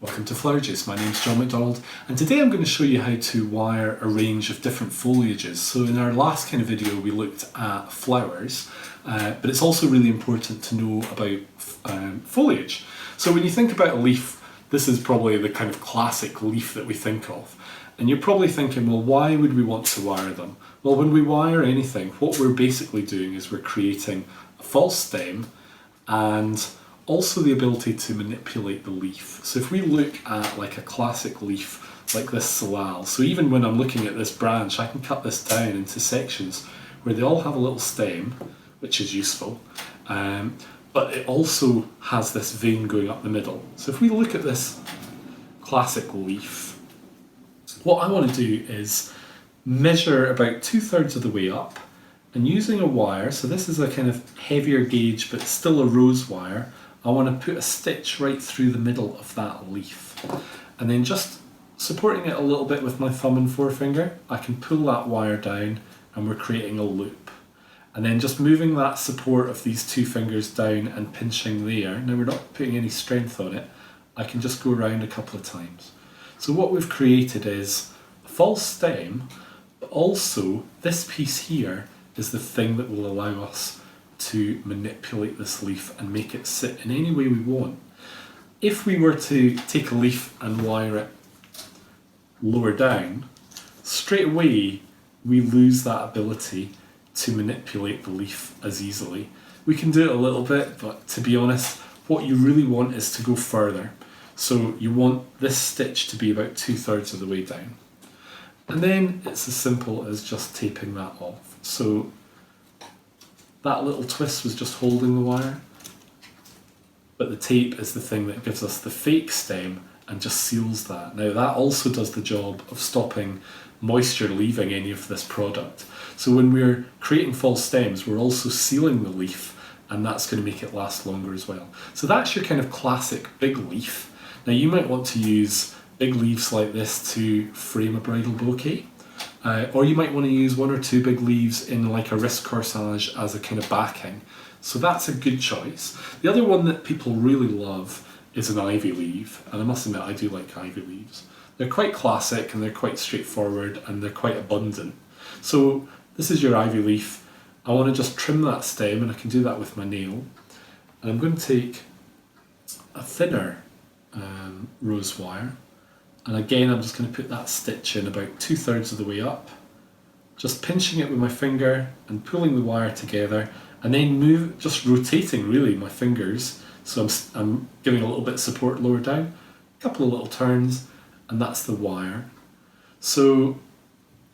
Welcome to Flower Juice. My name's John McDonald, and today I'm going to show you how to wire a range of different foliages. So in our last kind of video we looked at flowers, but it's also really important to know about foliage. So when you think about a leaf, this is probably the kind of classic leaf that we think of. And you're probably thinking, well, why would we want to wire them? Well, when we wire anything, what we're basically doing is we're creating a false stem and also the ability to manipulate the leaf. So if we look at like a classic leaf like this salal, so even when I'm looking at this branch, I can cut this down into sections where they all have a little stem, which is useful, but it also has this vein going up the middle. So if we look at this classic leaf, what I want to do is measure about 2/3 of the way up, and using a wire, so this is a kind of heavier gauge but still a rose wire, I want to put a stitch right through the middle of that leaf. And then just supporting it a little bit with my thumb and forefinger, I can pull that wire down and we're creating a loop. And then just moving that support of these two fingers down and pinching there, now we're not putting any strength on it, I can just go around a couple of times. So what we've created is a false stem, but also this piece here is the thing that will allow us to manipulate this leaf and make it sit in any way we want. If we were to take a leaf and wire it lower down, straight away we lose that ability to manipulate the leaf as easily. We can do it a little bit, but to be honest, what you really want is to go further. So you want this stitch to be about 2/3 of the way down. And then it's as simple as just taping that off. So that little twist was just holding the wire, but the tape is the thing that gives us the fake stem and just seals that. Now that also does the job of stopping moisture leaving any of this product. So when we're creating false stems, we're also sealing the leaf, and that's going to make it last longer as well. So that's your kind of classic big leaf. Now you might want to use big leaves like this to frame a bridal bouquet. Or you might want to use one or two big leaves in like a wrist corsage as a kind of backing. So that's a good choice. The other one that people really love is an ivy leaf, and I must admit I do like ivy leaves. They're quite classic and they're quite straightforward and they're quite abundant. So this is your ivy leaf. I want to just trim that stem, and I can do that with my nail. And I'm going to take a thinner rose wire. And again, I'm just going to put that stitch in about 2/3 of the way up, just pinching it with my finger and pulling the wire together, and then just rotating really my fingers. So I'm giving a little bit of support lower down, a couple of little turns, and that's the wire. So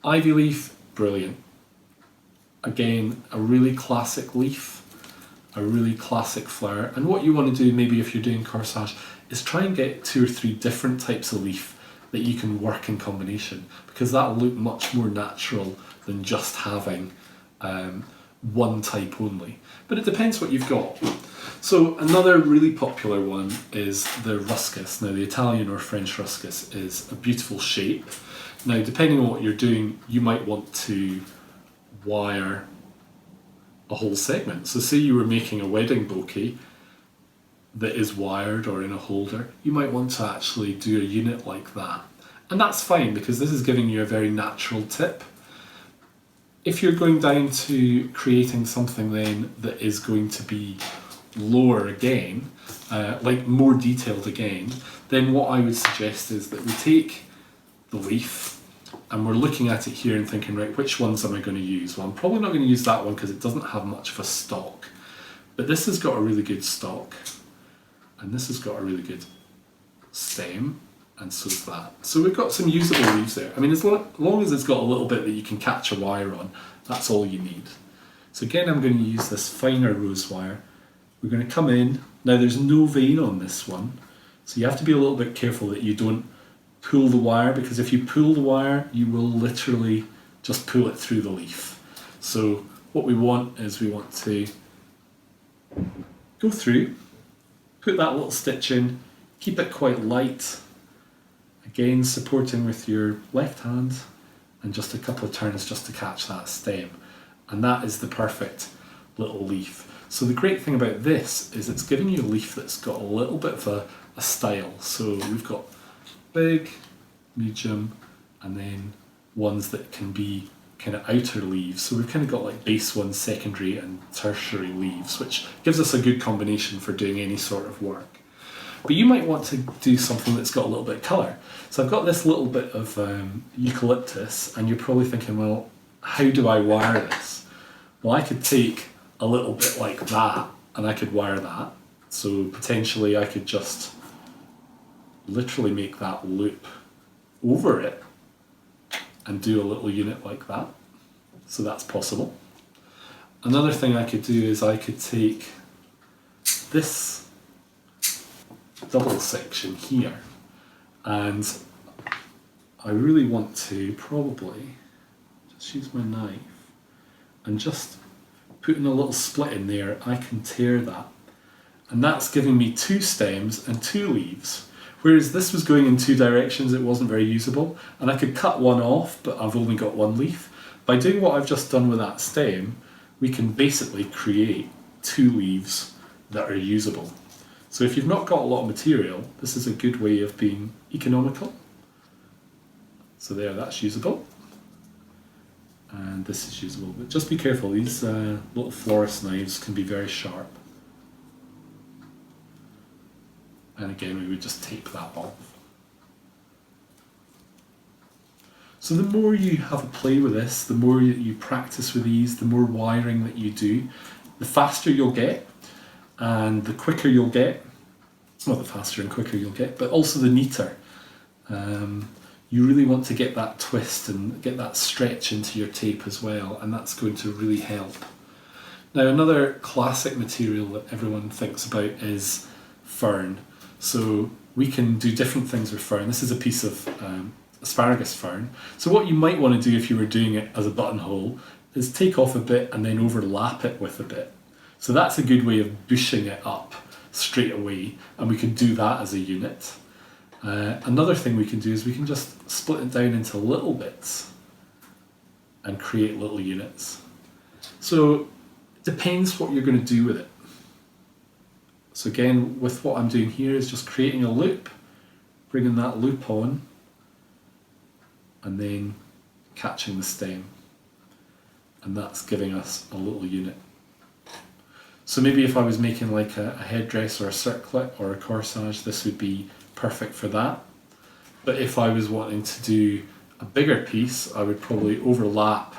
ivy leaf, brilliant. Again, a really classic leaf, a really classic flower. And what you want to do, maybe if you're doing corsage, is try and get 2 or 3 different types of leaf that you can work in combination, because that'll look much more natural than just having one type only. But it depends what you've got. So another really popular one is the ruscus. Now the Italian or French ruscus is a beautiful shape. Now depending on what you're doing, you might want to wire a whole segment. So say you were making a wedding bouquet that is wired or in a holder, you might want to actually do a unit like that. And that's fine, because this is giving you a very natural tip. If you're going down to creating something then that is going to be lower again, like more detailed again, then what I would suggest is that we take the leaf and we're looking at it here and thinking, right, which ones am I going to use? Well, I'm probably not going to use that one because it doesn't have much of a stalk. But this has got a really good stalk. And this has got a really good stem, and so does that. So we've got some usable leaves there. I mean, as long as it's got a little bit that you can catch a wire on, that's all you need. So again, I'm going to use this finer rose wire. We're going to come in. Now there's no vein on this one, so you have to be a little bit careful that you don't pull the wire, because if you pull the wire, you will literally just pull it through the leaf. So what we want is we want to go through, put that little stitch in, keep it quite light, again supporting with your left hand, and just a couple of turns just to catch that stem. And that is the perfect little leaf. So the great thing about this is it's giving you a leaf that's got a little bit of a style. So we've got big, medium, and then ones that can be kind of outer leaves. So we've kind of got like base ones, secondary and tertiary leaves, which gives us a good combination for doing any sort of work. But you might want to do something that's got a little bit of colour. So I've got this little bit of eucalyptus, and you're probably thinking, well, how do I wire this? Well, I could take a little bit like that, and I could wire that. So potentially I could just literally make that loop over it and do a little unit like that. So that's possible. Another thing I could do is I could take this double section here, and I really want to probably just use my knife and just put in a little split in there. I can tear that, and that's giving me 2 stems and 2 leaves. Whereas this was going in 2 directions, it wasn't very usable, and I could cut one off, but I've only got 1 leaf. By doing what I've just done with that stem, we can basically create 2 leaves that are usable. So if you've not got a lot of material, this is a good way of being economical. So there, that's usable. And this is usable, but just be careful, these little florist knives can be very sharp. And again, we would just tape that off. So the more you have a play with this, the more you practice with these, the more wiring that you do, the faster you'll get, and the quicker you'll get. Well, the faster and quicker you'll get, but also the neater. You really want to get that twist and get that stretch into your tape as well, and that's going to really help. Now, another classic material that everyone thinks about is fern. So we can do different things with fern. This is a piece of asparagus fern. So what you might want to do if you were doing it as a buttonhole is take off a bit and then overlap it with a bit. So that's a good way of bushing it up straight away, and we can do that as a unit. Another thing we can do is we can just split it down into little bits and create little units. So it depends what you're going to do with it. So again, with what I'm doing here is just creating a loop, bringing that loop on, and then catching the stem. And that's giving us a little unit. So maybe if I was making like a headdress or a circlet or a corsage, this would be perfect for that. But if I was wanting to do a bigger piece, I would probably overlap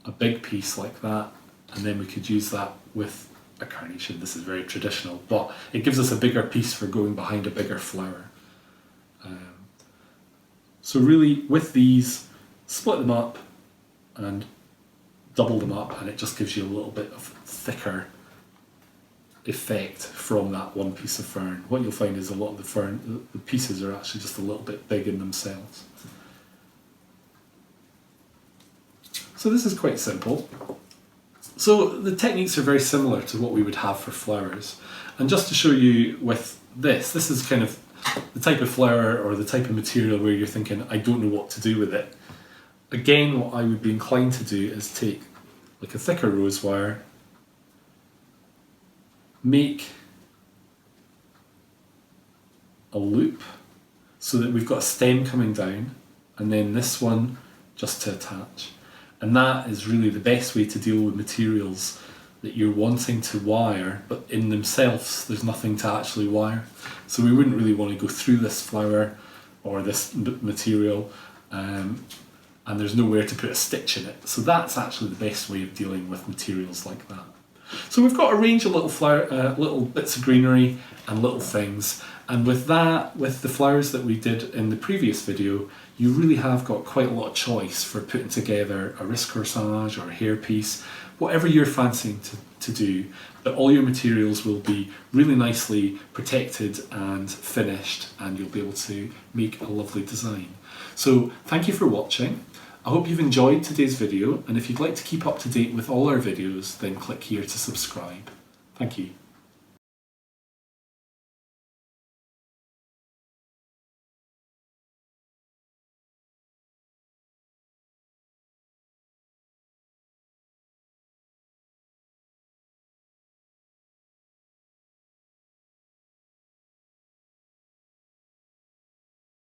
a big piece like that, and then we could use that with a carnation. This is very traditional, but it gives us a bigger piece for going behind a bigger flower. So really with these, split them up and double them up, and it just gives you a little bit of thicker effect from that one piece of fern. What you'll find is a lot of the fern, the pieces are actually just a little bit big in themselves. So this is quite simple. So the techniques are very similar to what we would have for flowers. And just to show you with this is kind of the type of flower or the type of material where you're thinking, I don't know what to do with it. Again, what I would be inclined to do is take like a thicker rose wire, make a loop so that we've got a stem coming down, and then this one just to attach. And that is really the best way to deal with materials that you're wanting to wire, but in themselves there's nothing to actually wire. So we wouldn't really want to go through this flower or this material, and there's nowhere to put a stitch in it. So that's actually the best way of dealing with materials like that. So we've got a range of little bits of greenery and little things, and with that, with the flowers that we did in the previous video, you really have got quite a lot of choice for putting together a wrist corsage or a hairpiece, whatever you're fancying to do, but all your materials will be really nicely protected and finished, and you'll be able to make a lovely design. So thank you for watching. I hope you've enjoyed today's video, and if you'd like to keep up to date with all our videos, then click here to subscribe. Thank you.